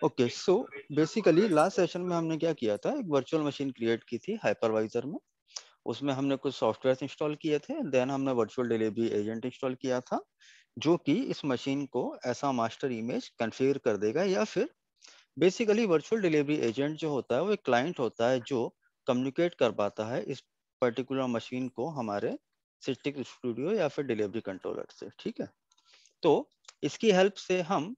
Okay, so basically last session में हमने क्या किया था, एक वर्चुअल मशीन क्रिएट की थी हाइपरवाइजर में। उसमें हमने कुछ सॉफ्टवेयर इंस्टॉल किए थे, देन हमने वर्चुअल डिलीवरी एजेंट इंस्टॉल किया था, जो कि इस मशीन को ऐसा मास्टर इमेज कॉन्फ़िगर कर देगा। या फिर बेसिकली वर्चुअल डिलीवरी एजेंट जो होता है वो एक क्लाइंट होता है जो कम्युनिकेट कर पाता है इस पर्टिकुलर मशीन को हमारे सिस्टिक स्टूडियो या फिर डिलीवरी कंट्रोलर से। ठीक है, तो इसकी हेल्प से हम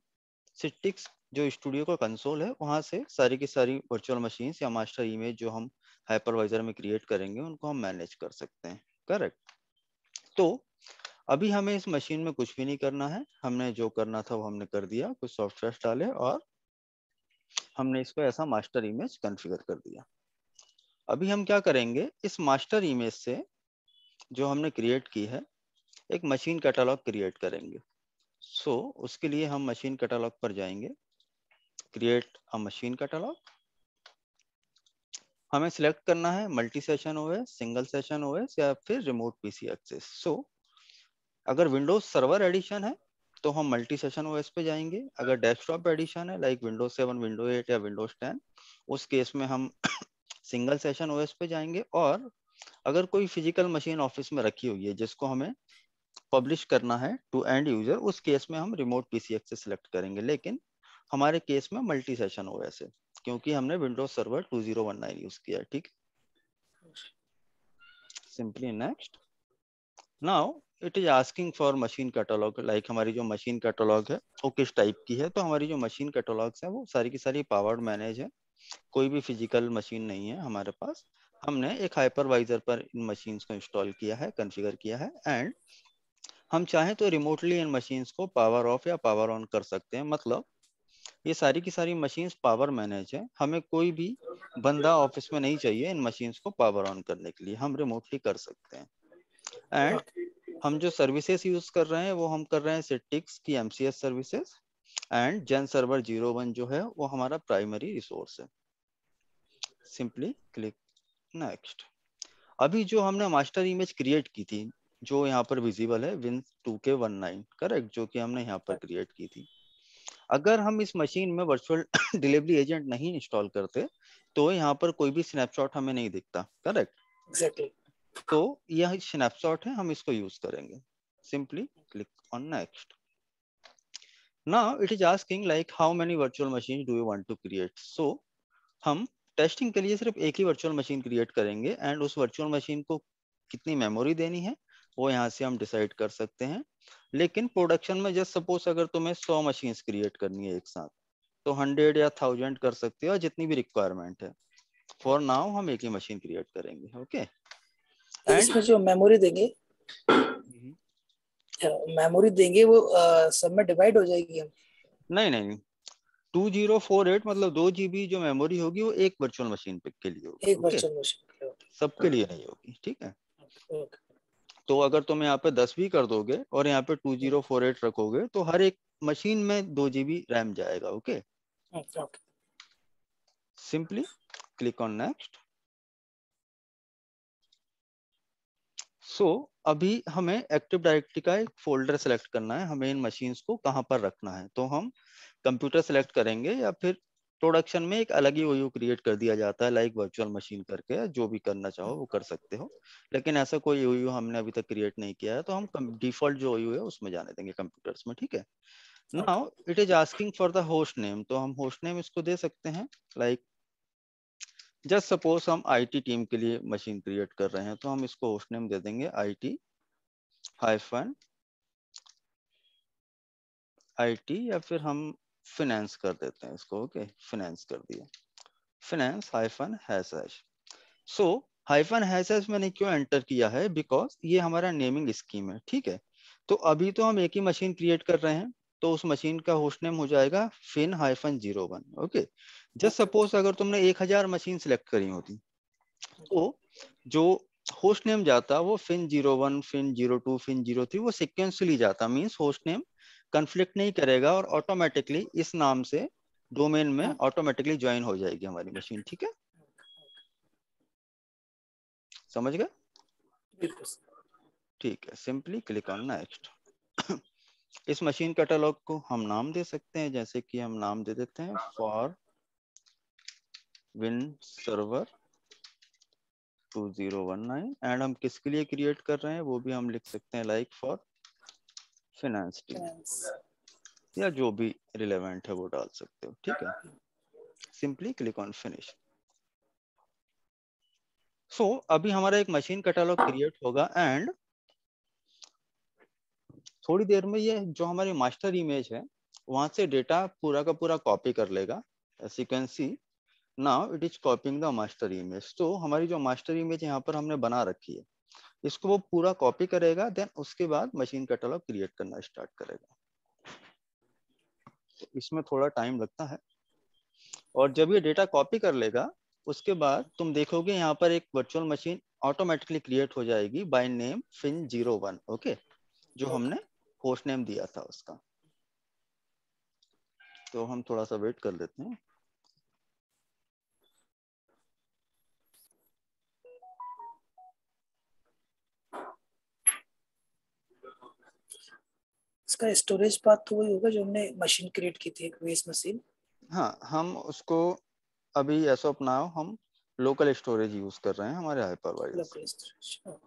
सिस्टिक्स जो स्टूडियो का कंसोल है वहां से सारी की सारी वर्चुअल मशीन्स या मास्टर इमेज जो हम हाइपरवाइजर में क्रिएट करेंगे उनको हम मैनेज कर सकते हैं। करेक्ट। तो अभी हमें इस मशीन में कुछ भी नहीं करना है, हमने जो करना था वो हमने कर दिया, कुछ सॉफ्टवेयर डाले और हमने इसको ऐसा मास्टर इमेज कॉन्फ़िगर कर दिया। अभी हम क्या करेंगे, इस मास्टर इमेज से जो हमने क्रिएट की है एक मशीन कैटलॉग क्रिएट करेंगे। उसके लिए हम मशीन कैटलॉग पर जाएंगे, क्रिएट अ मशीन कैटलॉग। हमें सिलेक्ट करना है multi session OS, single session OS या फिर रिमोट पीसी एक्सेस। अगर विंडोज सर्वर एडिशन है तो हम मल्टी सेशन ओएस पे जाएंगे। अगर डेस्कटॉप एडिशन है लाइक विंडोज 7, विंडोज 8 या विंडोज 10, उस केस में हम सिंगल सेशन ओएस पे जाएंगे। और अगर कोई फिजिकल मशीन ऑफिस में रखी हुई है जिसको हमें पब्लिश करना है टू एंड यूजर, उस केस में हम रिमोट पीसी एक्सेस सेलेक्ट करेंगे। लेकिन हमारे केस में मल्टी सेशन ओएस है क्योंकि हमने विंडोज सर्वर 2019 यूज किया है। ठीक, simply next. Now it is asking for machine catalogue, like हमारी जो मशीन कैटलॉग है वो किस टाइप की है। तो हमारी जो मशीन कैटलॉग्स है वो सारी की सारी पावर्ड मैनेज है, कोई भी फिजिकल मशीन नहीं है हमारे पास। हमने एक हाइपरवाइजर पर इन मशीन्स को इंस्टॉल किया है, कॉन्फ़िगर किया है, एंड हम चाहें तो रिमोटली इन मशीन्स को पावर ऑफ या पावर ऑन कर सकते हैं। मतलब ये सारी की सारी मशीन्स पावर मैनेज है, हमें कोई भी बंदा ऑफिस में नहीं चाहिए इन मशीन्स को पावर ऑन करने के लिए, हम रिमोटली कर सकते हैं। एंड हम जो सर्विसेज यूज कर रहे हैं वो हम कर रहे हैं सिटिक्स की MCS services, and Xen server 01 जो है वो हमारा प्राइमरी रिसोर्स है। Simply click next. अभी जो हमने मास्टर इमेज क्रिएट की थी जो यहाँ पर विजिबल है विन 2K19, करेक्ट, जो कि हमने यहाँ पर क्रिएट की थी, अगर हम इस मशीन में वर्चुअल डिलीवरी एजेंट नहीं इंस्टॉल करते तो यहाँ पर कोई भी स्नैपशॉट हमें नहीं दिखता। करेक्ट। एग्जैक्टली। तो यह स्नैपशॉट है, हम इसको यूज करेंगे। Simply click on next. Now it is asking like how many virtual machine do you want to create. हम टेस्टिंग के लिए सिर्फ एक ही वर्चुअल मशीन क्रिएट करेंगे, एंड उस वर्चुअल मशीन को कितनी मेमोरी देनी है वो यहाँ से हम डिसाइड कर सकते हैं। लेकिन प्रोडक्शन में जस्ट सपोज अगर तुम्हें 100 मशीन्स क्रिएट करनी है एक साथ, तो 100 या 1000 कर सकते हो, जितनी भी रिक्वायरमेंट है। फॉर नाउ हम एक ही मशीन क्रिएट करेंगे। ओके, एंड इसमें जो मेमोरी देंगे वो सब में डिवाइड हो जाएगी हम। नहीं नहीं नहीं, 2048 मतलब 2 GB जो मेमोरी होगी वो एक वर्चुअल मशीन पे के लिए होगी। एक ओके, वर्चुअल मशीन। सबके लिए नहीं होगी। ठीक है, ओके। तो अगर तुम यहाँ पे 10 भी कर दोगे और यहाँ पे 2048 रखोगे तो हर एक मशीन में 2 GB रैम जाएगा। Okay, okay. Simply click on next. अभी हमें एक्टिव डायरेक्टरी का एक फोल्डर सेलेक्ट करना है, हमें इन मशीन्स को कहाँ पर रखना है। तो हम कंप्यूटर सेलेक्ट करेंगे या फिर प्रोडक्शन में एक अलग ही ओयू क्रिएट कर दिया जाता है लाइक वर्चुअल मशीन करके, या जो भी करना चाहो वो कर सकते हो। लेकिन ऐसा कोई ओयू हमने अभी तक क्रिएट नहीं किया है, तो हम डिफॉल्ट जो ओयू है उसमें जाने देंगे कंप्यूटर्स में। ठीक है, okay. Now it is asking for the host name, तो हम होस्ट नेम इसको दे सकते हैं। लाइक जस्ट सपोज हम आईटी टीम के लिए मशीन क्रिएट कर रहे हैं तो हम इसको होस्ट नेम दे देंगे आईटी हाइफन आईटी, या फिर हम फिनेंस कर देते हैं इसको। ओके, फिनेंस कर दिया, फिनेंस हाइफन हैश हैश। सो हाइफन हैश हैश मैंने क्यों एंटर किया है, बिकॉज ये हमारा नेमिंग स्कीम है। ठीक है, तो अभी तो हम एक ही मशीन क्रिएट कर रहे हैं, तो उस मशीन का होस्ट नेम हो जाएगा fin hyphen 01। Okay, just suppose अगर तुमने 1000 मशीन सेलेक्ट करी होती तो जो होस्ट नेम जाता वो फिन 01, फिन 02, फिन 03, वो सिक्वेंसली जाता। मींस होस्ट नेम कन्फ्लिक्ट नहीं करेगा और ऑटोमेटिकली इस नाम से डोमेन में ऑटोमेटिकली ज्वाइन हो जाएगी हमारी मशीन। ठीक है, समझ गए? बिल्कुल। ठीक है, सिंपली क्लिक ऑन नेक्स्ट। इस मशीन कैटलॉग को हम नाम दे सकते हैं, जैसे कि हम नाम दे देते हैं फॉर विन सर्वर 2019, एंड हम किसके लिए क्रिएट कर रहे हैं वो भी हम लिख सकते हैं, like for finance team, finance. या जो भी रिलेवेंट है वो डाल सकते हो। ठीक है, सिंपली क्लिक ऑन फिनिश। सो अभी हमारा एक मशीन कैटलॉग क्रिएट होगा, एंड थोड़ी देर में ये जो हमारी मास्टर इमेज है वहां से डेटा पूरा का पूरा कॉपी कर लेगा। As you can see now it is copying the master image. तो हमारी जो मास्टर इमेज यहाँ पर हमने बना रखी है इसको वो पूरा कॉपी करेगा, देन उसके बाद मशीन कैटलॉग क्रिएट करना स्टार्ट करेगा। इसमें थोड़ा टाइम लगता है, और जब ये डेटा कॉपी कर लेगा उसके बाद तुम देखोगे यहाँ पर एक वर्चुअल मशीन ऑटोमेटिकली क्रिएट हो जाएगी बाय नेम fin01। ओके, जो ओके। हमने होस्ट नेम दिया था उसका। तो हम थोड़ा सा वेट कर लेते हैं। इसका स्टोरेज पाथ तो वही होगा जो हमने मशीन क्रिएट की थी, एक वेस मशीन। हाँ, हम उसको अभी एज ऑफ नाउ हम लोकल स्टोरेज यूज कर रहे हैं हमारे हाइपरवाइजर लोकल में। स्टोरेज।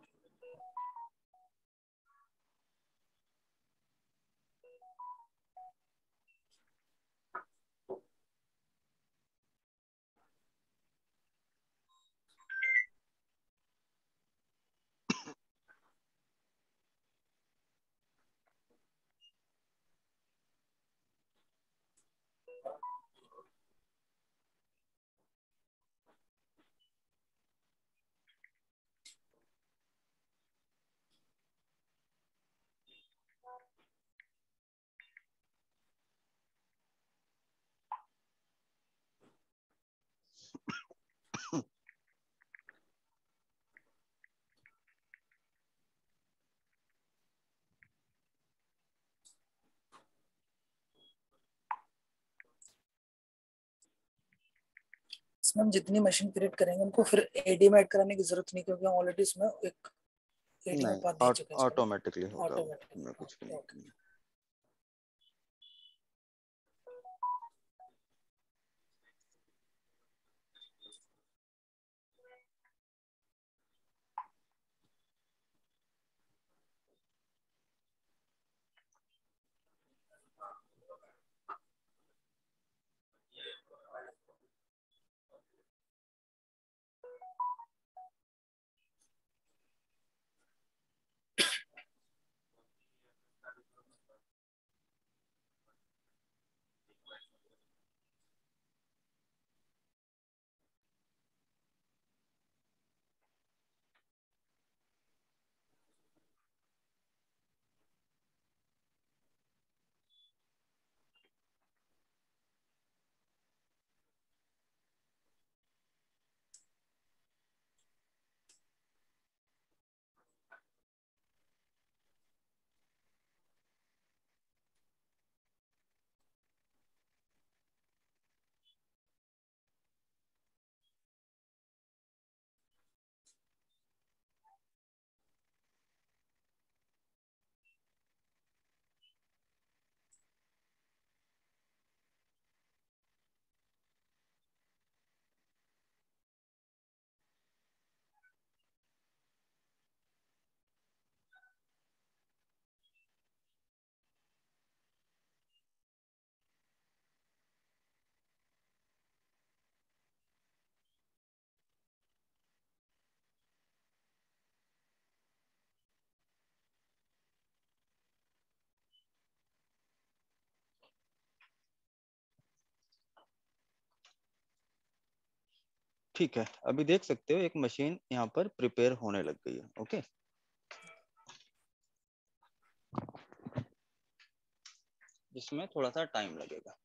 इसमें हम जितनी मशीन क्रिएट करेंगे उनको फिर एडी में ऐड कराने की जरूरत नहीं, क्योंकि हम ऑलरेडी इसमें एक एडी में नहीं, पाथ दे चुके हैं इसको। ऑटोमेटिकली होगा वो, हमें कुछ भी ऑटोमेटिक। नहीं ओके। करना। ठीक है, अभी देख सकते हो एक मशीन यहाँ पर प्रिपेयर होने लग गई है। ओके, जिसमें थोड़ा सा टाइम लगेगा।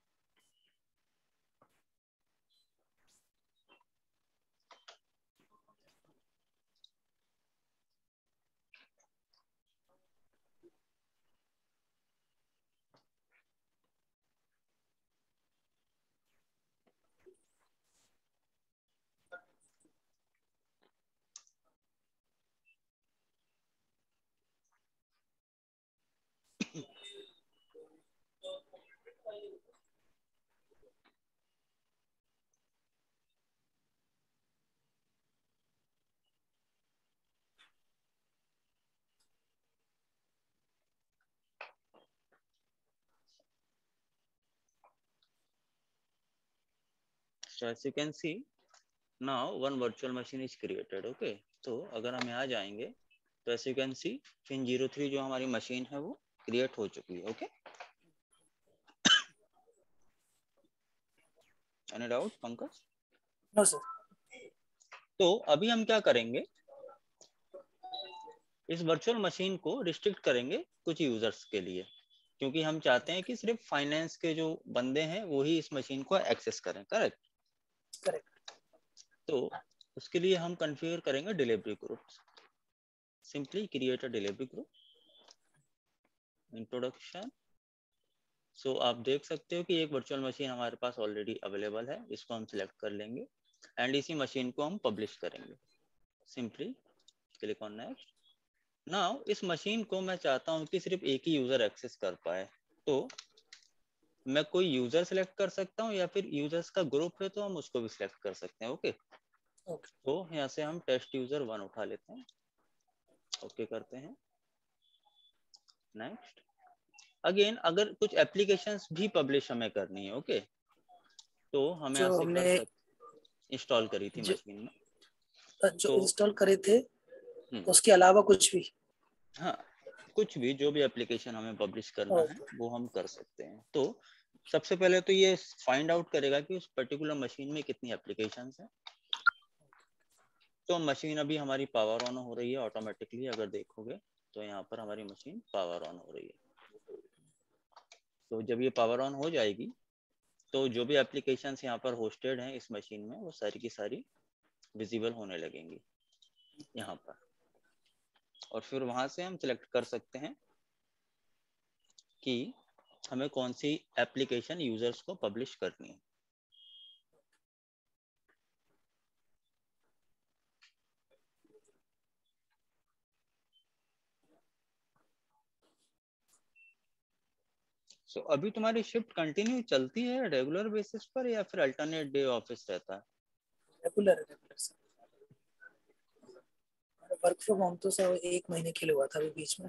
So as you can see now one virtual machine is created. Okay, तो अगर हम यहाँ जाएंगे तो as you can see Fin03 जो हमारी मशीन है वो क्रिएट हो चुकी है. Okay, any doubt Pankaj? No sir. तो अभी हम क्या करेंगे, इस वर्चुअल मशीन को रिस्ट्रिक्ट करेंगे कुछ यूजर्स के लिए, क्योंकि हम चाहते हैं कि सिर्फ फाइनेंस के जो बंदे हैं वो ही इस मशीन को एक्सेस करें. करेक्ट? करेक्ट. तो उसके लिए हम कॉन्फ़िगर करेंगे delivery groups. Simply create a delivery group. Introduction. So आप देख सकते हो कि एक वर्चुअल मशीन हमारे पास ऑलरेडी अवेलेबल है, इसको हम सिलेक्ट कर लेंगे एंड इसी मशीन को हम पब्लिश करेंगे. Simply click on next. Now इस मशीन को मैं चाहता हूं कि सिर्फ एक ही यूजर एक्सेस कर पाए, तो मैं कोई यूजर सिलेक्ट कर सकता हूं या फिर यूजर्स का ग्रुप है तो हम उसको भी सिलेक्ट कर सकते हैं. ओके, तो यहाँ से हम टेस्ट यूजर 1 उठा लेते हैं. ओके करते हैं. नेक्स्ट. अगेन अगर कुछ एप्लीकेशंस भी पब्लिश हमें करनी है, ओके, तो हम यहाँ जो से कर हमने सकते, इंस्टॉल करी थी जो मशीन में. जो तो इंस्टॉल करे थे उसके अलावा कुछ भी. हाँ, कुछ भी जो भी एप्लीकेशन हमें पब्लिश करना है वो हम कर सकते हैं. तो सबसे पहले तो ये फाइंड आउट करेगा कि उस पर्टिकुलर मशीन में कितनी एप्लीकेशंस हैं. तो मशीन अभी हमारी पावर ऑन हो रही है ऑटोमेटिकली. अगर देखोगे तो यहाँ पर हमारी मशीन पावर ऑन हो रही है. तो जब ये पावर ऑन हो जाएगी तो जो भी एप्लीकेशंस यहाँ पर होस्टेड हैं इस मशीन में वो सारी की सारी विजिबल होने लगेंगी यहाँ पर. और फिर वहां से हम सिलेक्ट कर सकते हैं कि हमें कौन सी एप्लीकेशन यूजर्स को पब्लिश करनी है. So, अभी तुम्हारी शिफ्ट कंटिन्यू चलती है रेगुलर बेसिस पर या फिर अल्टरनेट डे ऑफिस रहता है? Regular sir. Work from home तो सर 1 महीने के लिए हुआ था अभी बीच में.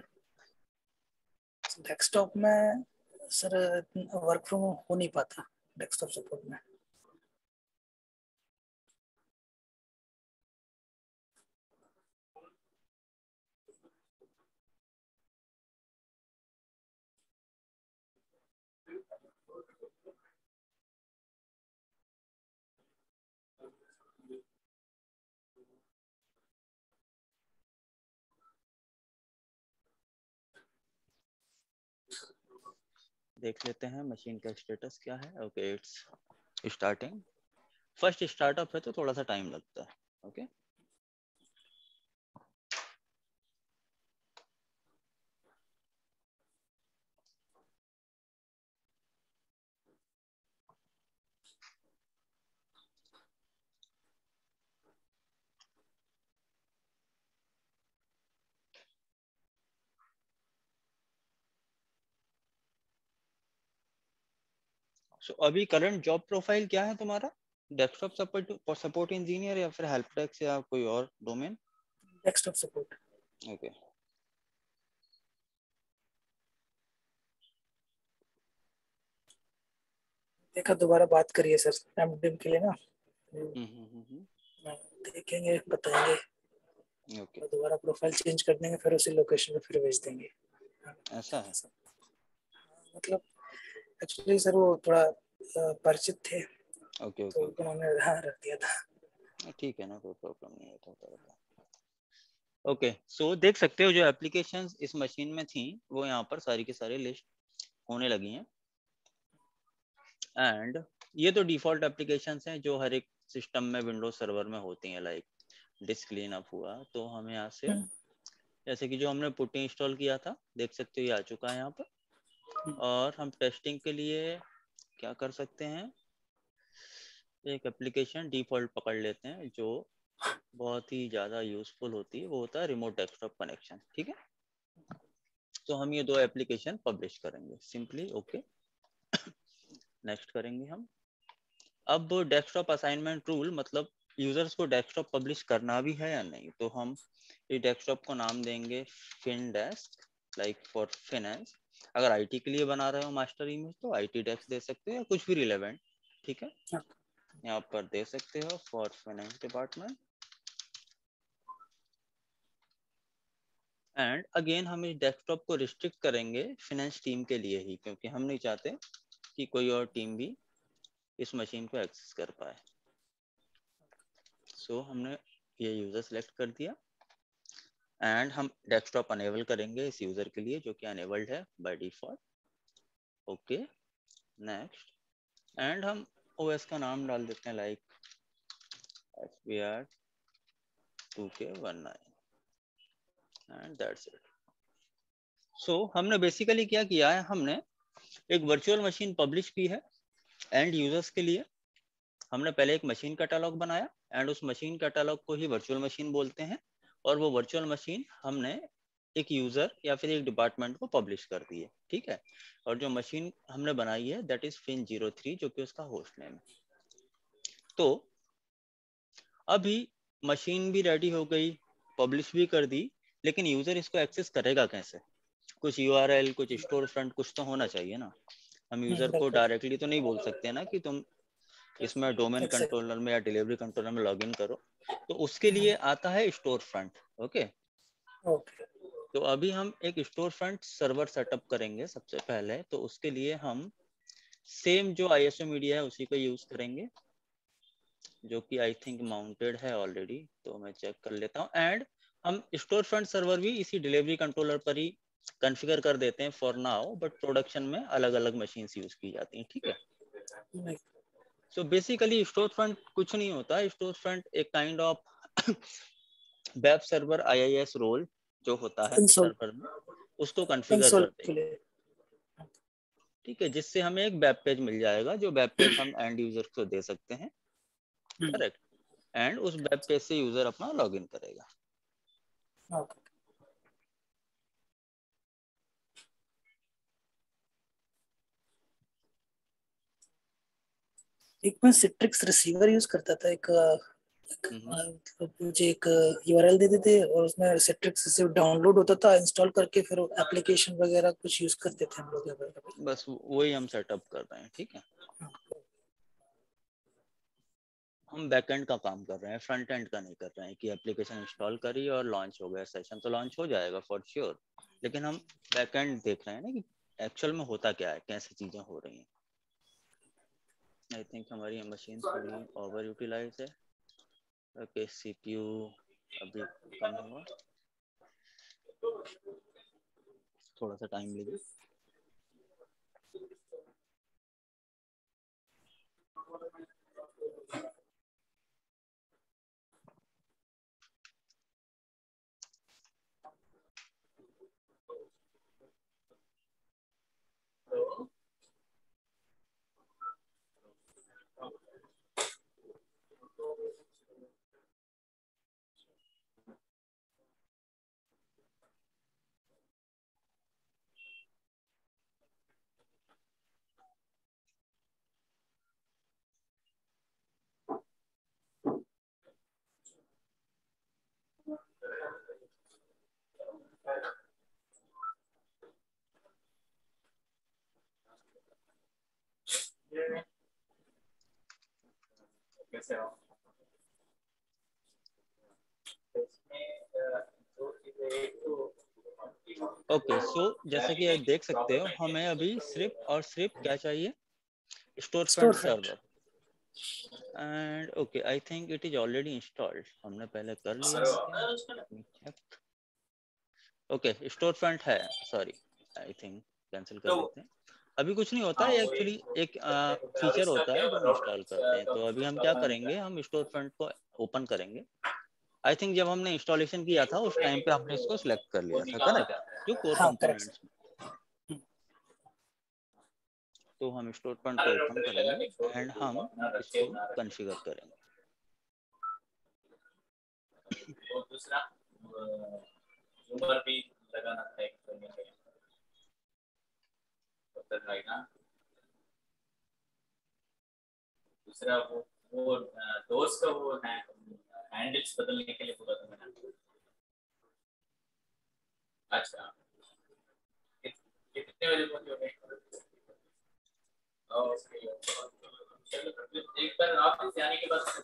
डेस्कटॉप में सर वर्क फ्रॉम होम हो नहीं पाता डेस्कटॉप सपोर्ट में. देख लेते हैं मशीन का स्टेटस क्या है. Okay, it's starting. First startup है तो थोड़ा सा टाइम लगता है. ओके, सो अभी करंट जॉब प्रोफाइल क्या है तुम्हारा? डेस्कटॉप सपोर्ट इंजीनियर या फिर हेल्प डेस्क या कोई और डोमेन? Desktop support. ओके, देखा दोबारा बात करिए सर एमडीएम के लिए ना. देखेंगे बताएंगे. ओके, दोबारा प्रोफाइल चेंज कर देंगे फिर उसी लोकेशन पे फिर भेज देंगे. ऐसा है. मतलब एक्चुअली सर वो थोड़ा परिचित थे ओके तो ओके ओके, उन्होंने रख दिया था. ठीक है ना, कोई प्रॉब्लम नहीं होता. ओके, सो देख सकते हो जो एप्लीकेशंस इस मशीन में थी वो यहाँ पर सारी की सारी लिस्ट होने लगी हैं. एंड ये तो डिफॉल्ट एप्लीकेशंस हैं जो हर एक सिस्टम में विंडोज सर्वर में होती हैं. लाइक डिस्क क्लीन अप हुआ तो हम यहाँ से जैसे कि जो हमने पुट्टी इंस्टॉल किया था देख सकते हो ये आ चुका है यहाँ पर. और हम टेस्टिंग के लिए क्या कर सकते हैं, एक एप्लीकेशन डिफॉल्ट पकड़ लेते हैं जो बहुत ही ज़्यादा यूजफुल होती है, वो होता है रिमोट डेस्कटॉप कनेक्शन. ठीक है, तो हम ये दो एप्लीकेशन पब्लिश करेंगे. सिंपली ओके, नेक्स्ट करेंगे हम. अब डेस्कटॉप असाइनमेंट रूल मतलब यूजर्स को डेस्कटॉप पब्लिश करना भी है या नहीं, तो हम इस डेस्कटॉप को नाम देंगे fin desk, like for finance. अगर आईटी के लिए बना रहे हो मास्टर इमेज तो आईटी डेस्क दे सकते हो या कुछ भी रिलेवेंट. ठीक है, यहाँ पर दे सकते हो for finance department. And again हम इस डेस्कटॉप को रिस्ट्रिक्ट करेंगे फाइनेंस टीम के लिए ही, क्योंकि हम नहीं चाहते कि कोई और टीम भी इस मशीन को एक्सेस कर पाए। सो हमने ये यूजर सेलेक्ट कर दिया एंड हम डेस्कटॉप अनेबल करेंगे इस यूजर के लिए जो कि अनेबल्ड है by default. Okay next. And हम ओएस का नाम डाल देते हैं like SBR 2K19 and that's it. So हमने बेसिकली क्या किया है, हमने एक वर्चुअल मशीन पब्लिश की है एंड यूजर्स के लिए। हमने पहले एक मशीन कैटलॉग बनाया एंड उस मशीन कैटलॉग को ही वर्चुअल मशीन बोलते हैं, और वो वर्चुअल मशीन हमने एक यूजर या फिर एक डिपार्टमेंट को पब्लिश कर दी है, ठीक है। और जो मशीन हमने बनाई है दैट इज Fin03 जो कि उसका होस्ट नेम है। तो अभी मशीन भी रेडी हो गई, पब्लिश भी कर दी, लेकिन यूजर इसको एक्सेस करेगा कैसे? कुछ URL, कुछ स्टोर फ्रंट, कुछ तो होना चाहिए ना। हम यूजर को बिल्कुल डायरेक्टली तो नहीं बोल सकते ना कि तुम इसमें डोमेन एग्जैक्ट। कंट्रोलर में या डिलीवरी कंट्रोलर में लॉगिन करो। तो उसके लिए आता है स्टोर फ्रंट। ओके, ओके तो अभी हम एक स्टोर फ्रंट सर्वर सेटअप करेंगे सबसे पहले। तो उसके लिए हम सेम जो ISO मीडिया है उसी को यूज करेंगे, जो कि आई थिंक माउंटेड है ऑलरेडी। तो मैं चेक कर लेता हूँ। एंड हम स्टोर फ्रंट सर्वर भी इसी डिलीवरी कंट्रोलर पर ही कॉन्फ़िगर कर देते हैं फॉर नाउ, बट प्रोडक्शन में अलग अलग मशीन्स यूज की जाती हैं, ठीक है। सो बेसिकली स्टोर फ्रंट कुछ नहीं होता। स्टोर फ्रंट एक kind of web server IIS role जो होता है कंसोल सर्वर में, उसको कॉन्फ़िगर कंसोल कर के देंगे, लिए। ठीक है, जिससे हमें एक वेब पेज मिल जाएगा, जो वेब पेज हम एंड यूजर को दे सकते हैं, करेक्ट। एंड उस वेब पेज से यूजर अपना लॉगिन करेगा। ओके। एक मैं सिट्रिक्स रिसीवर यूज करता था, मतलब मुझे एक यूआरएल दे देते और उसमें सिट्रिक्स रिसीवर डाउनलोड होता था, इंस्टॉल करके फिर एप्लीकेशन वगैरह कुछ यूज करते थे हम लोग कभी। बस वही हम सेटअप कर रहे हैं, ठीक है। हम बैकएंड का काम कर रहे हैं, फ्रंट एंड का नहीं कर रहे हैं कि एप्लीकेशन इंस्टॉल करी और लॉन्च हो गया। सेशन तो लॉन्च हो जाएगा फॉर श्योर, लेकिन हम बैकएंड देख रहे हैं ना कि एक्चुअल में होता क्या है, कैसे चीजें हो रही हैं। आई थिंक हमारी मशीन थोड़ी ओवर यूटिलाइज है। ओके, CPU अभी कम हुआ, थोड़ा सा टाइम लेगी। ओके, सो जैसे कि आप देख सकते हो, हमें अभी सिर्फ और सिर्फ क्या चाहिए, store store front front. Server. And okay, I think it is already installed, हमने पहले कर लिया है क्या, let me check. Okay, store front है, सॉरी, आई थिंक कैंसिल कर देते हैं। अभी कुछ नहीं होता है, एक्चुअली एक फीचर होता है जो हम इंस्टॉल करते हैं। तो अभी हम क्या करेंगे, हम स्टोर फ्रंट को ओपन करेंगे। आई थिंक जब हमने इंस्टॉलेशन किया था उस टाइम पे हमने इसको सिलेक्ट कर लिया था, करेक्ट, जो कोर हाँ करेक्ट। कंपोनेंट्स में। तो हम स्टोर फ्रंट को ओपन करेंगे एंड हम इसको कॉन्फ़िगर करेंगे। और दूसरा झूमर भी लगाना था एक तो नहीं है, तब तक ना। दूसरा वो दोस्त का वो है, हैंडल्स बदलने के लिए बोला था मैंने। अच्छा, कितने बजे पहुंचे? एक बार आप इसे आने के बाद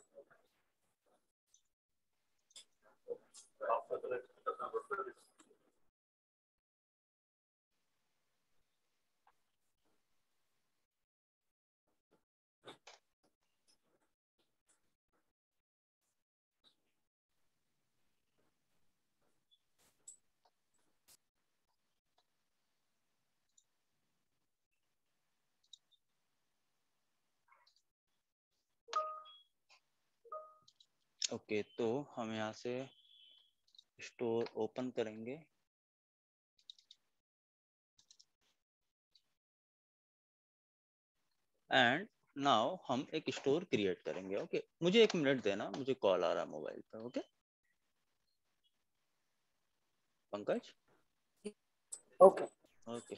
ओके, तो हम यहाँ से स्टोर ओपन करेंगे। एंड नाउ हम एक स्टोर क्रिएट करेंगे। ओके, मुझे 1 मिनट देना, मुझे कॉल आ रहा है मोबाइल पर। Okay Pankaj. Okay. Okay.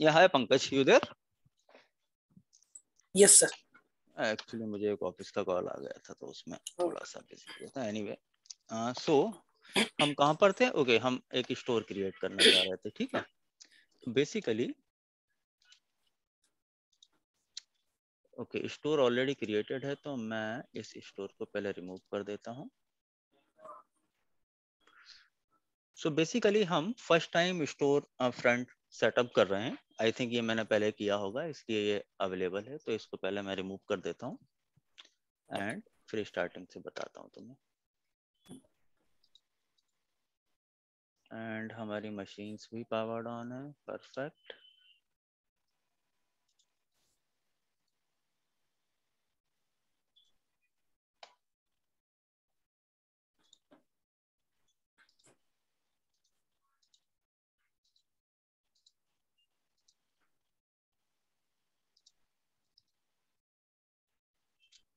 Yeah hi Pankaj, you there? Yes sir. Actually मुझे एक ऑफिस का कॉल आ गया था तो उसमें थोड़ा सा बिजी था। एनीवे, सो हम कहाँ पर थे? ओके, हम एक स्टोर क्रिएट करने जा रहे थे, ठीक है। Basically okay, store already created है तो मैं इस स्टोर को पहले रिमूव कर देता हूँ। सो बेसिकली हम first time store front setup कर रहे हैं। आई थिंक ये मैंने पहले किया होगा, इसलिए ये अवेलेबल है। तो इसको पहले मैं रिमूव कर देता हूँ एंड फिर स्टार्टिंग से बताता हूँ तुम्हें। एंड हमारी मशीन्स भी पावर्ड ऑन है, परफेक्ट।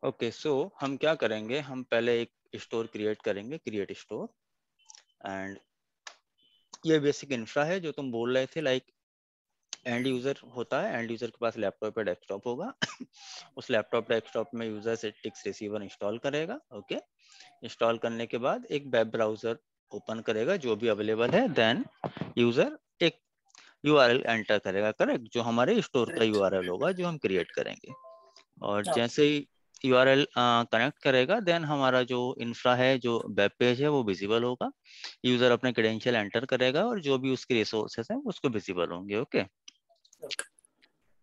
ओके, सो हम क्या करेंगे, हम पहले एक स्टोर क्रिएट करेंगे, क्रिएट स्टोर। एंड ये बेसिक इंफ्रा है जो तुम बोल रहे थे, लाइक एंड यूजर होता है, एंड यूजर के पास लैपटॉप या डेस्कटॉप होगा। उस लैपटॉप डेस्कटॉप में यूजर सेटिक्स रिसीवर इंस्टॉल करेगा। ओके, इंस्टॉल करने के बाद एक वेब ब्राउजर ओपन करेगा जो भी अवेलेबल है। देन यूजर एक यूआरएल एंटर करेगा, करेक्ट, जो हमारे स्टोर का करेक्ट। यूआरएल होगा जो हम क्रिएट करेंगे। और हाँ। जैसे ही यूआरएल कनेक्ट करेगा, देन हमारा जो इंफ्रा है, जो वेब पेज है, वो विजिबल होगा। यूजर अपने क्रेडेंशियल एंटर करेगा और जो भी उसके रिसोर्सेस हैं उसको विजिबल होंगे। Okay, okay.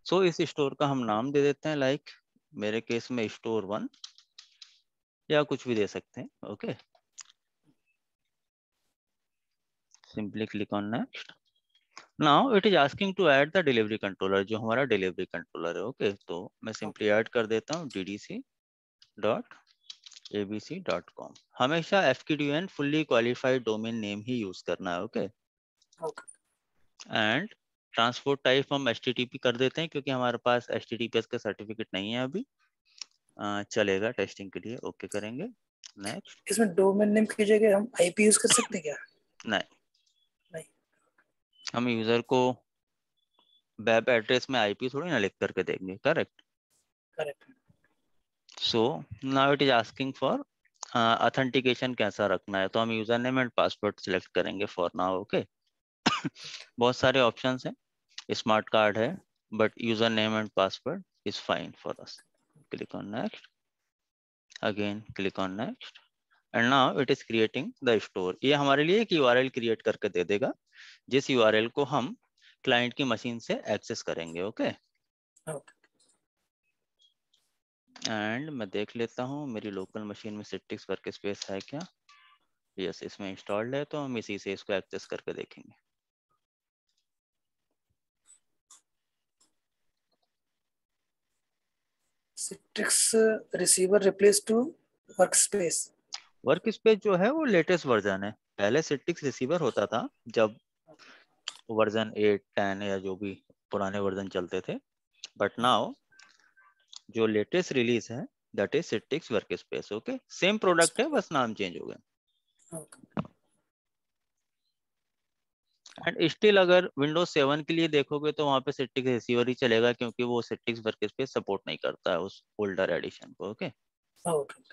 सो इस स्टोर का हम नाम दे देते हैं, लाइक मेरे केस में स्टोर 1 या कुछ भी दे सकते हैं। Okay, simply click on next. Now it is asking to add the delivery controller, जो हमारा डिलीवरी कंट्रोलर है। ओके, तो मैं सिंपली ऐड कर देता हूँ ddc.abc.com। हमेशा FQDN fully qualified domain name ही यूज करना है। Okay, okay. And transport type हम HTTP कर देते हैं क्योंकि हमारे पास HTTPS का सर्टिफिकेट नहीं है अभी। चलेगा टेस्टिंग के लिए। ओके करेंगे, नेक्स्ट। इसमें डोमेन नेम की जगह हम आईपी यूज कर सकते हैं क्या? नहीं, नहीं। हम यूजर को वेब एड्रेस में IP थोड़ी ना लिख करके देंगे, correct. Correct. So now it is asking for authentication कैसा रखना है, तो हम user name and password select करेंगे फॉर नाउ। ओके, बहुत सारे ऑप्शंस हैं, स्मार्ट कार्ड है, but user name and password is fine for us. Click on next, again click on next, and now it is creating the store. ये हमारे लिए एक URL create करके दे देगा, जिस यूआरएल को हम क्लाइंट की मशीन से एक्सेस करेंगे। Okay, okay. एंड मैं देख लेता हूँ मेरी लोकल मशीन में सिट्रिक्स वर्क स्पेस है क्या। यस, इसमें इंस्टॉल्ड है, तो हम इसी से इसको एक्सेस करके देखेंगे। Citrix receiver replace to workspace. Workspace जो है वो लेटेस्ट वर्जन है। पहले सिट्रिक्स रिसीवर होता था जब वर्जन 8 10 या जो भी पुराने वर्जन चलते थे, बट नाउ जो लेटेस्ट रिलीज है that is Citrix work space. Okay, same product है, बस नाम चेंज हो गया। ओके। एंड स्टिल अगर विंडोज 7 के लिए देखोगे तो वहाँ पे सिट्रिक्स रिसीवर ही चलेगा क्योंकि वो सिट्रिक्स वर्क स्पेस सपोर्ट नहीं करता है उस ओल्डर एडिशन को। Okay, okay.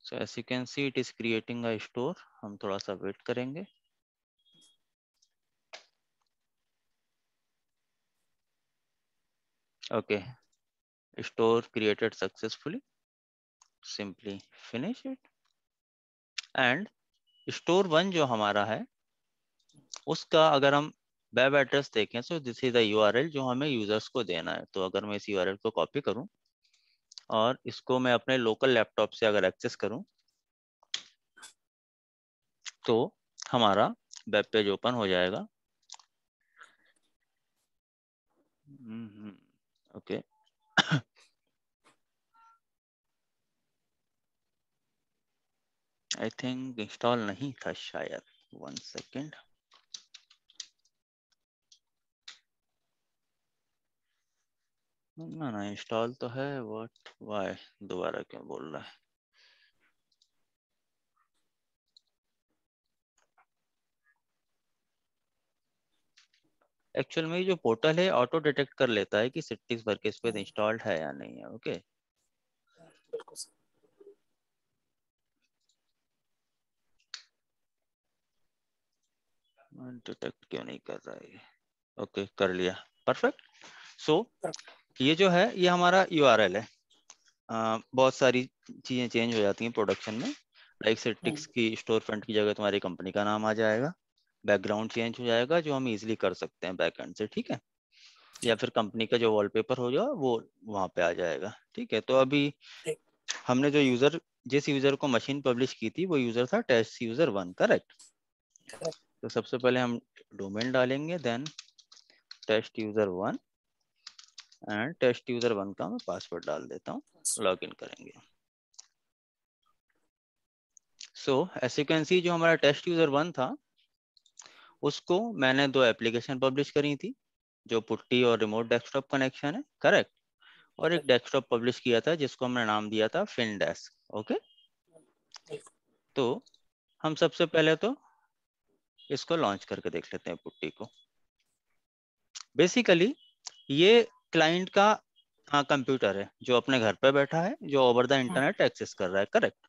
So as you can see it is creating a store. हम थोड़ा सा वेट करेंगे। Okay, store created successfully, simply finish it. And store 1 जो हमारा है उसका अगर हम वेब एड्रेस देखें तो दिस इज द यूआरएल जो हमें यूजर्स को देना है। तो अगर मैं इस यूआरएल को कॉपी करूं और इसको मैं अपने लोकल लैपटॉप से अगर एक्सेस करूं तो हमारा वेब पेज ओपन हो जाएगा। ओके, आई थिंक इंस्टॉल नहीं था शायद, 1 सेकेंड। ना ना, इंस्टॉल तो है, व्हाट वाई दोबारा क्यों बोल रहा है। एक्चुअल में जो पोर्टल है ऑटो डिटेक्ट कर लेता है कि सिट्रिक्स वर्कस्पेस इंस्टॉल्ड है या नहीं है। ओके बिल्कुल सर। डिटेक्ट क्यों नहीं कर रहा है? ओके कर लिया, परफेक्ट। सो ये जो है ये हमारा यूआरएल है। बहुत सारी चीजें चेंज हो जाती हैं प्रोडक्शन में, लाइक सिट्रिक्स की स्टोर फ्रंट की जगह तुम्हारी कंपनी का नाम आ जाएगा, बैकग्राउंड चेंज हो जाएगा जो हम इजीली कर सकते हैं बैकएंड से, ठीक है, या फिर कंपनी का जो वॉलपेपर हो जाए वो वहां पे आ जाएगा, ठीक है। तो अभी ठीक। हमने जो यूजर, जिस यूजर को मशीन पब्लिश की थी वो यूजर था टेस्ट यूजर 1, करेक्ट। करेक्ट। तो सबसे पहले हम डोमेन डालेंगे, then test user 1 and test user 1 का मैं पासवर्ड डाल देता हूँ, लॉग इन करेंगे। So as you can see जो हमारा टेस्ट यूजर 1 था उसको मैंने 2 एप्लीकेशन पब्लिश करी थी, जो पुट्टी और रिमोट डेस्कटॉप कनेक्शन है, करेक्ट। और एक डेस्कटॉप पब्लिश किया था जिसको हमने नाम दिया था फिनडेस्क। ओके तो हम सबसे पहले तो इसको लॉन्च करके देख लेते हैं पुट्टी को। बेसिकली ये क्लाइंट का कंप्यूटर है जो अपने घर पे बैठा है, जो ओवर द इंटरनेट एक्सेस कर रहा है, करेक्ट।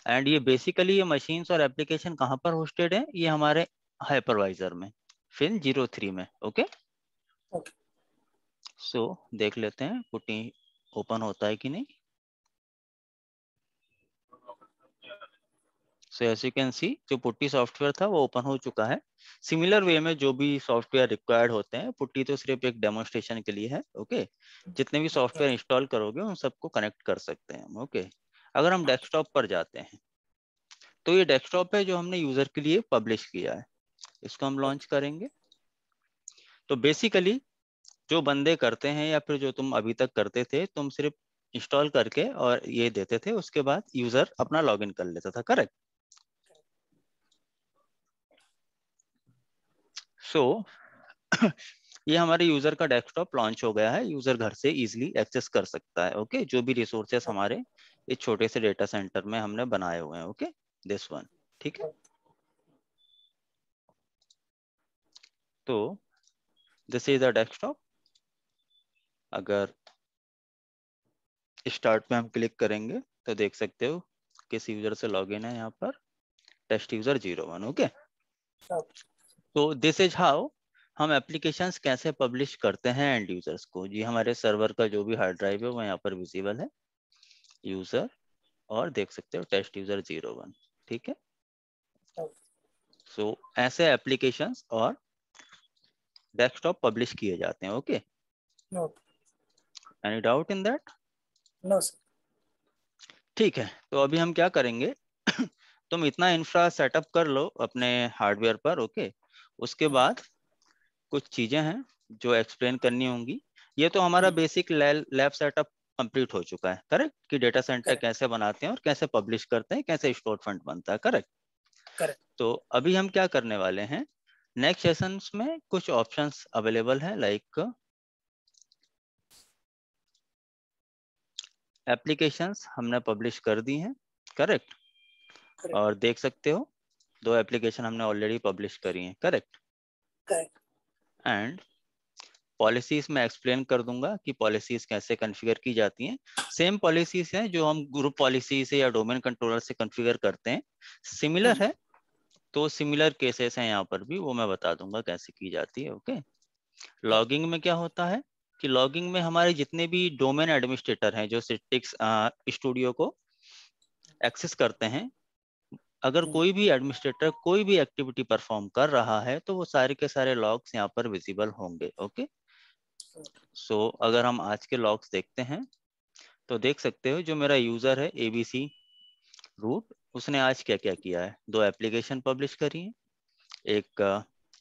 एंड ये बेसिकली ये मशीन्स और एप्लीकेशन कहाँ पर होस्टेड है, ये हमारे हाइपरवाइजर में, Fin03 में। Okay okay. सो देख लेते हैं पुट्टी ओपन होता है कि नहीं। So as you can see जो पुट्टी सॉफ्टवेयर था वो ओपन हो चुका है। सिमिलर वे में जो भी सॉफ्टवेयर रिक्वायर्ड होते हैं, पुट्टी तो सिर्फ एक डेमोन्स्ट्रेशन के लिए है। ओके जितने भी सॉफ्टवेयर इंस्टॉल करोगे उन सबको कनेक्ट कर सकते हैं हम। ओके अगर हम डेस्कटॉप पर जाते हैं तो ये डेस्कटॉप है जो हमने यूजर के लिए पब्लिश किया है, इसको हम लॉन्च करेंगे। तो बेसिकली जो बंदे करते हैं या फिर जो तुम अभी तक करते थे, तुम सिर्फ इंस्टॉल करके और ये देते थे, उसके बाद यूजर अपना लॉगिन कर लेता था, करेक्ट। सो ये हमारे यूजर का डेस्कटॉप लॉन्च हो गया है, यूजर घर से इजीली एक्सेस कर सकता है। ओके जो भी रिसोर्सेस हमारे इस छोटे से डेटा सेंटर में हमने बनाए हुए हैं। ओके दिस वन, ठीक है। तो दिस इज द डेस्कटॉप। अगर स्टार्ट पे हम क्लिक करेंगे तो देख सकते हो किस यूजर से लॉगिन है यहाँ पर, टेस्ट यूजर 01। ओके तो दिस इज हाउ हम एप्लीकेशंस कैसे पब्लिश करते हैं एंड यूजर्स को। जी हमारे सर्वर का जो भी हार्ड ड्राइव है वो यहाँ पर विजिबल है, यूजर, और देख सकते हो टेस्ट यूजर 01, ठीक है। सो ऐसे एप्लीकेशंस और डेस्कटॉप पब्लिश किए जाते हैं। Okay any doubt in that? No sir. ठीक है तो अभी हम क्या करेंगे तुम इतना इंफ्रा सेटअप कर लो अपने हार्डवेयर पर। ओके उसके बाद कुछ चीजें हैं जो एक्सप्लेन करनी होंगी। ये तो हमारा बेसिक लैब सेटअप कंप्लीट हो चुका है, करेक्ट, कि डेटा सेंटर करेक्ट। कैसे बनाते हैं और कैसे पब्लिश करते हैं, कैसे स्टोर फ्रंट बनता है, करेक्ट। करेक्ट। तो अभी हम क्या करने वाले हैं, नेक्स्ट सेशंस में कुछ ऑप्शंस अवेलेबल है, लाइक एप्लीकेशंस हमने पब्लिश कर दी हैं, करेक्ट। और देख सकते हो 2 एप्लीकेशन हमने ऑलरेडी पब्लिश करी हैं, करेक्ट। करेक्ट। एंड पॉलिसीज में एक्सप्लेन कर दूंगा कि पॉलिसीज कैसे कॉन्फ़िगर की जाती हैं। सेम पॉलिसीज हैं जो हम ग्रुप पॉलिसी से या डोमेन कंट्रोलर से कॉन्फ़िगर करते हैं, सिमिलर है। तो सिमिलर केसेस हैं यहाँ पर भी, वो मैं बता दूंगा कैसे की जाती है। ओके लॉगिंग में क्या होता है कि लॉगिंग में हमारे जितने भी डोमेन एडमिनिस्ट्रेटर हैं जो सिट्रिक्स स्टूडियो को एक्सेस करते हैं, अगर कोई भी एडमिनिस्ट्रेटर कोई भी एक्टिविटी परफॉर्म कर रहा है तो वो सारे के सारे लॉग्स यहाँ पर विजिबल होंगे। ओके सो अगर हम आज के लॉग्स देखते हैं तो देख सकते हो जो मेरा यूजर है ABC रूट, उसने आज क्या क्या किया है। 2 एप्लीकेशन पब्लिश करी है, एक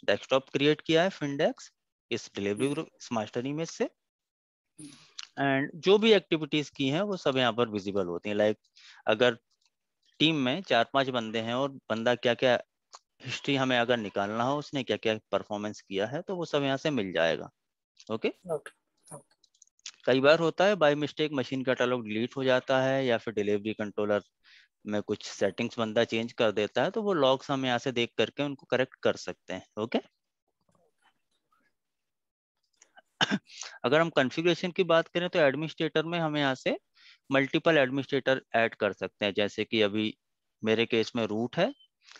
डेस्कटॉप क्रिएट किया है फिनडेक्स इस डिलीवरी ग्रुप इस मास्टर इमेज से, एंड जो भी एक्टिविटीज की हैं वो सब यहाँ पर विजिबल होती हैं। लाइक अगर टीम में 4-5 बंदे हैं और बंदा क्या क्या हिस्ट्री हमें अगर निकालना हो, उसने क्या क्या परफॉर्मेंस किया है, तो वो सब यहाँ से मिल जाएगा। ओके कई बार होता है by mistake machine catalogue delete हो जाता है या फिर डिलीवरी कंट्रोलर में कुछ सेटिंग्स बंदा चेंज कर देता है, तो वो लॉग्स हम यहाँ से देख करके उनको करेक्ट कर सकते हैं। ओके अगर हम कॉन्फ़िगरेशन की बात करें तो एडमिनिस्ट्रेटर में हम यहाँ से मल्टीपल एडमिनिस्ट्रेटर ऐड कर सकते हैं। जैसे कि अभी मेरे केस में रूट है,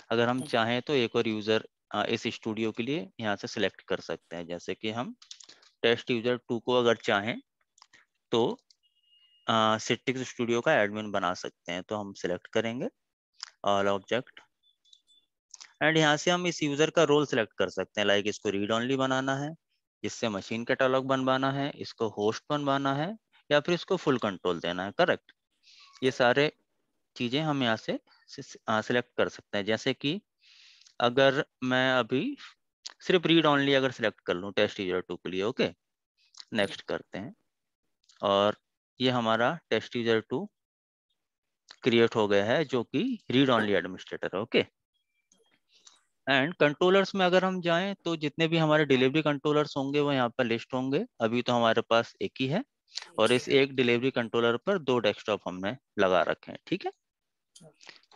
अगर हम चाहें तो एक और यूजर इस स्टूडियो के लिए यहाँ से सिलेक्ट कर सकते हैं। जैसे कि हम टेस्ट यूजर 2 को अगर चाहें तो सिट्रिक्स स्टूडियो का एडमिन बना सकते हैं। तो हम सिलेक्ट करेंगे ऑल ऑब्जेक्ट एंड यहाँ से हम इस यूजर का रोल सिलेक्ट कर सकते हैं। लाइक इसको रीड ओनली बनाना है, इससे मशीन कैटलॉग बनवाना है, इसको होस्ट बनवाना है, या फिर इसको फुल कंट्रोल देना है। करेक्ट, ये सारे चीजें हम यहाँ से सिलेक्ट कर सकते हैं। जैसे कि अगर मैं अभी सिर्फ रीड ओनली अगर सिलेक्ट कर लूँ टेस्ट यूजर 2 के लिए, ओके नेक्स्ट करते हैं और ये हमारा टेस्ट यूजर 2 क्रिएट हो गया है जो कि रीड ओनली एडमिनिस्ट्रेटर है। ओके, एंड कंट्रोलर्स में अगर हम जाएं तो जितने भी हमारे डिलीवरी कंट्रोलर्स होंगे वो यहाँ पर लिस्ट होंगे। अभी तो हमारे पास एक ही है और इस एक डिलीवरी कंट्रोलर पर 2 डेस्कटॉप हमने लगा रखे हैं। ठीक है,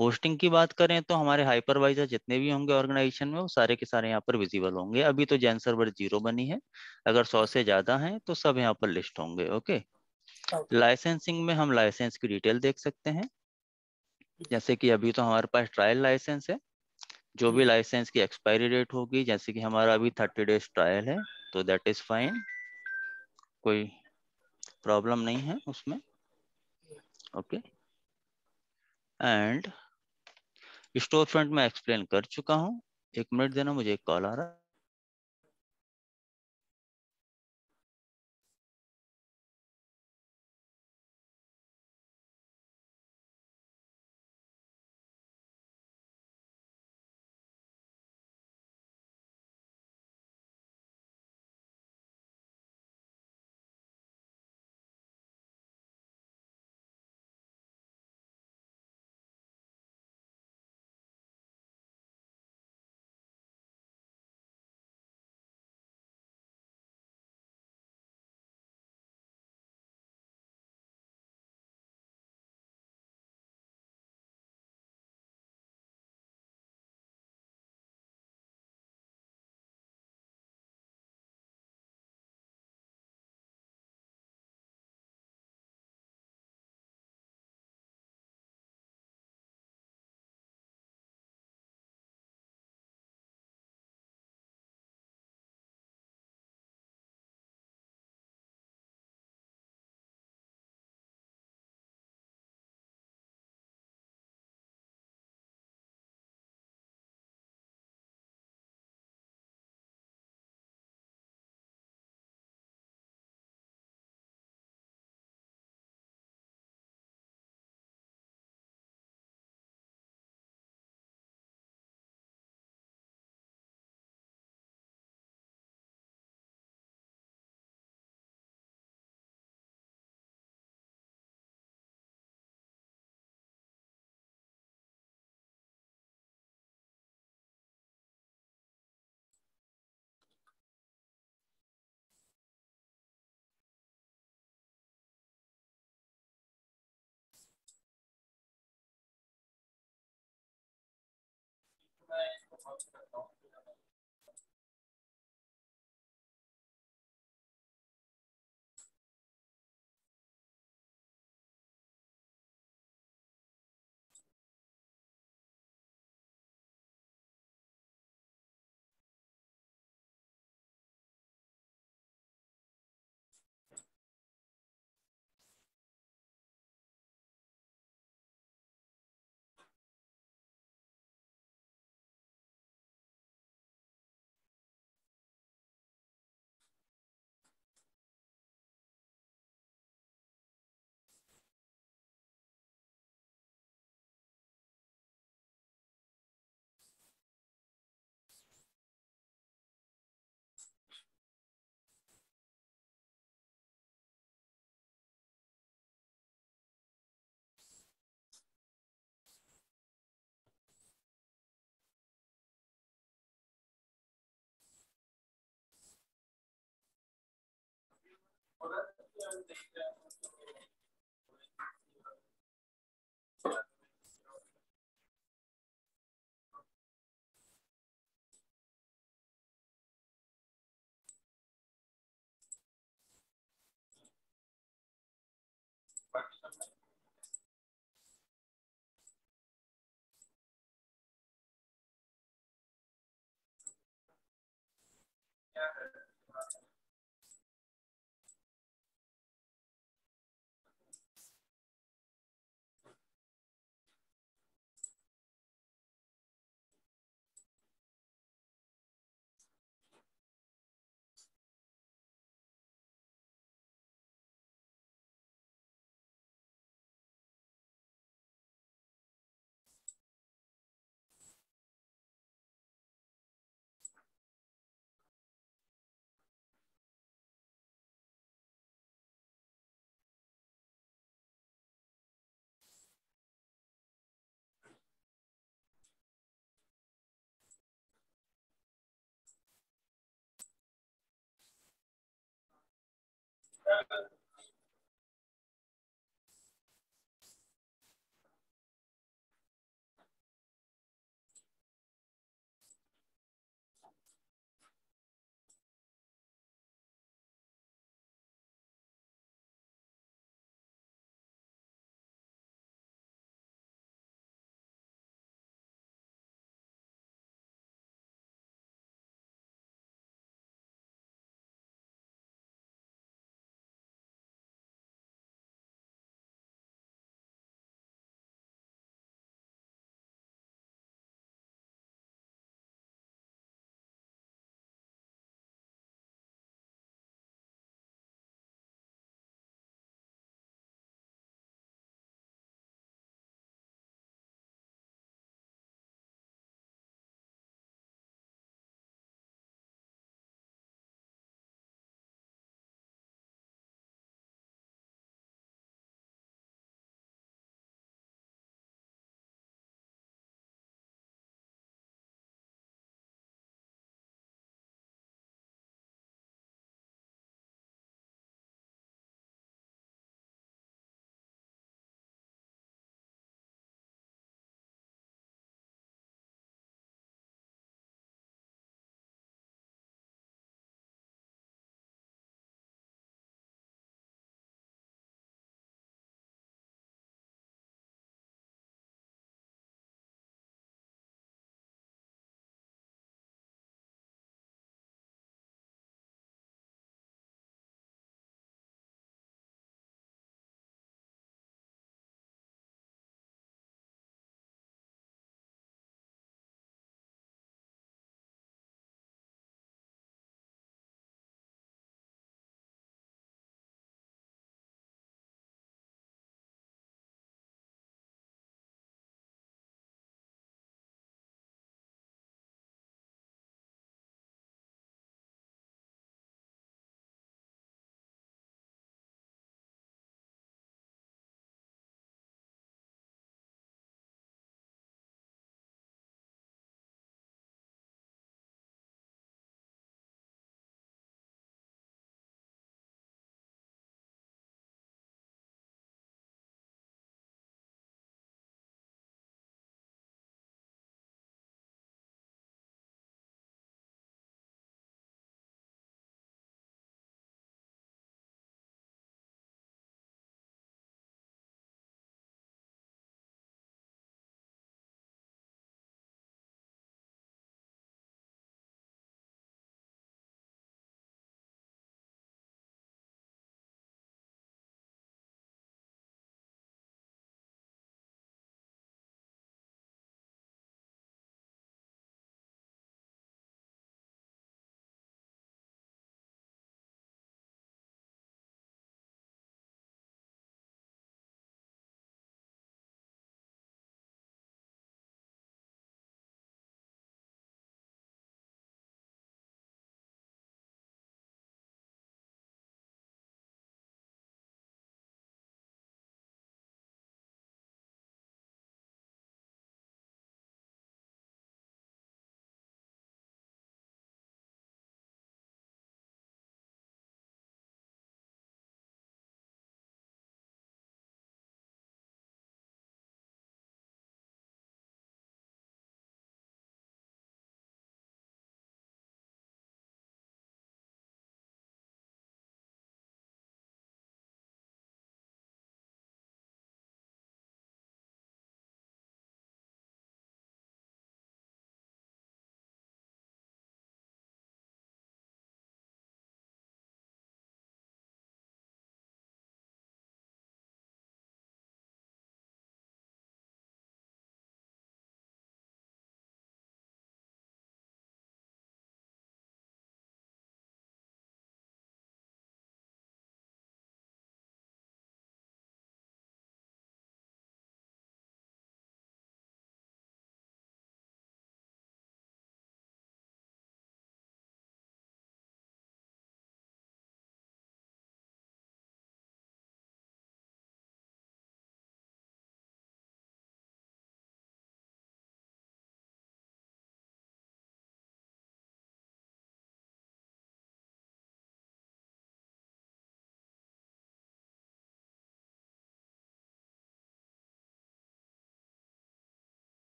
होस्टिंग की बात करें तो हमारे हाइपरवाइजर जितने भी होंगे ऑर्गेनाइजेशन में वो सारे के सारे यहाँ पर विजिबल होंगे। अभी तो जेन सर्वर 0 बनी है, अगर 100 से ज्यादा हैं तो सब यहाँ पर लिस्ट होंगे। ओके, लाइसेंसिंग में हम लाइसेंस की डिटेल देख सकते हैं। जैसे कि अभी तो हमारे पास ट्रायल लाइसेंस है, जो भी लाइसेंस की एक्सपायरी डेट होगी, जैसे कि हमारा अभी 30 डेज ट्रायल है तो दैट इज फाइन, कोई प्रॉब्लम नहीं है उसमें। ओके, एंड स्टोर फ्रंट में एक्सप्लेन कर चुका हूँ। 1 मिनट देना, मुझे एक कॉल आ रहा है।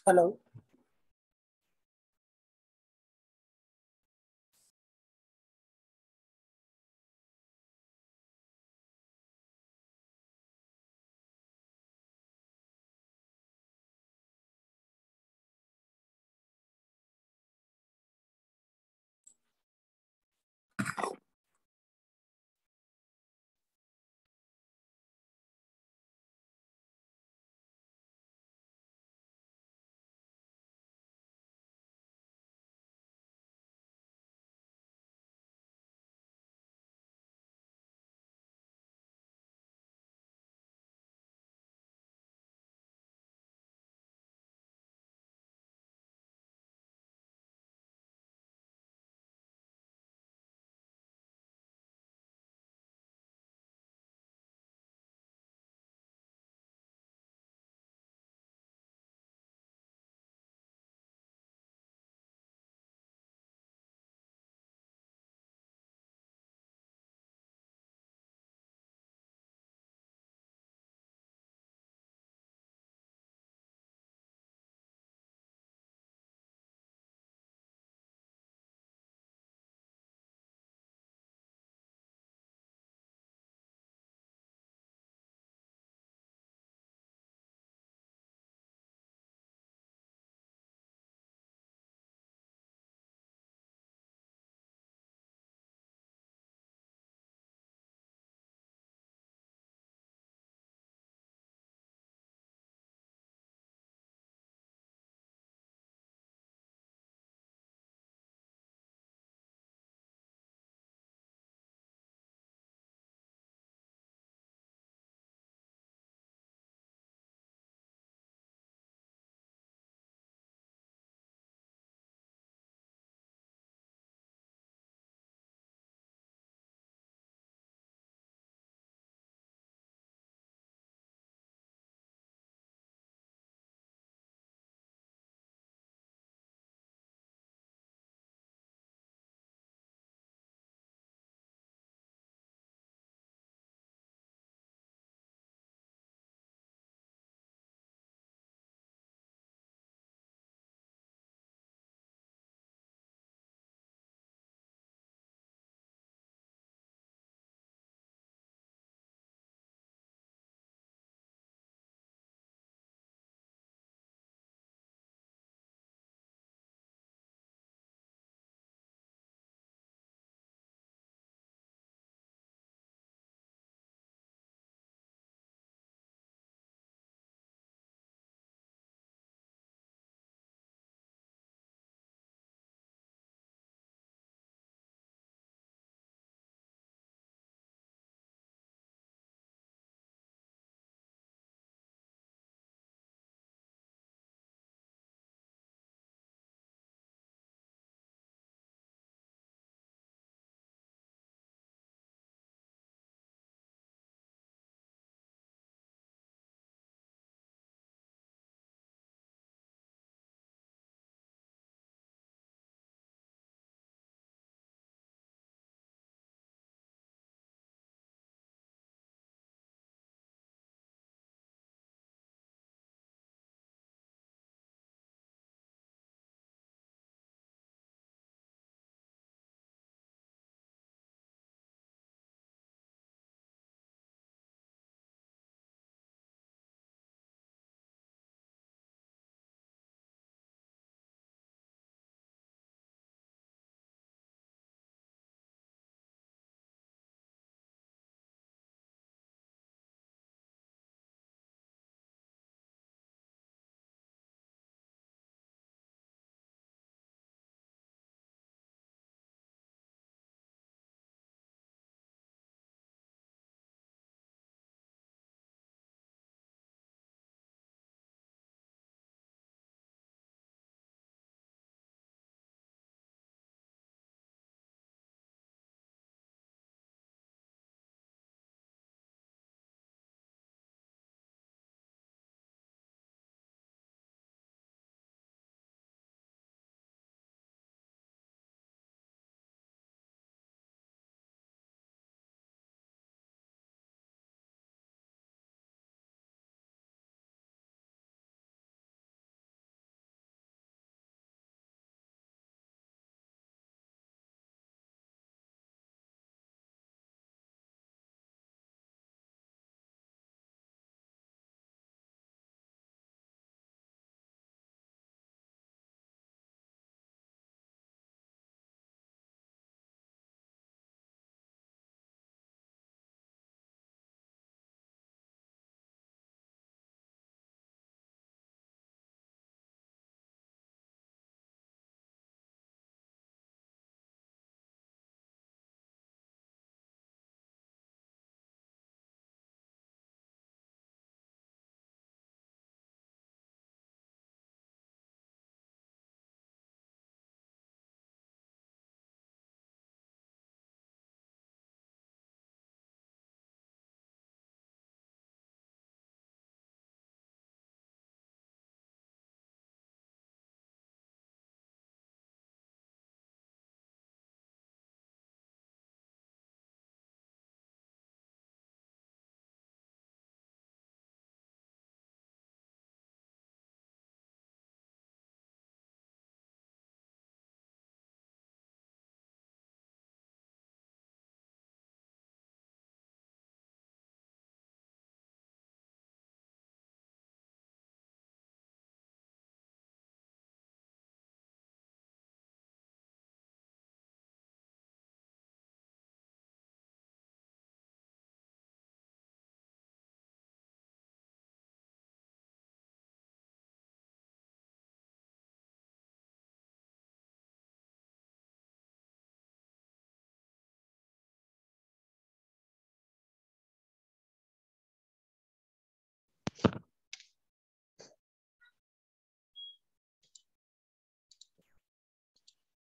हेलो।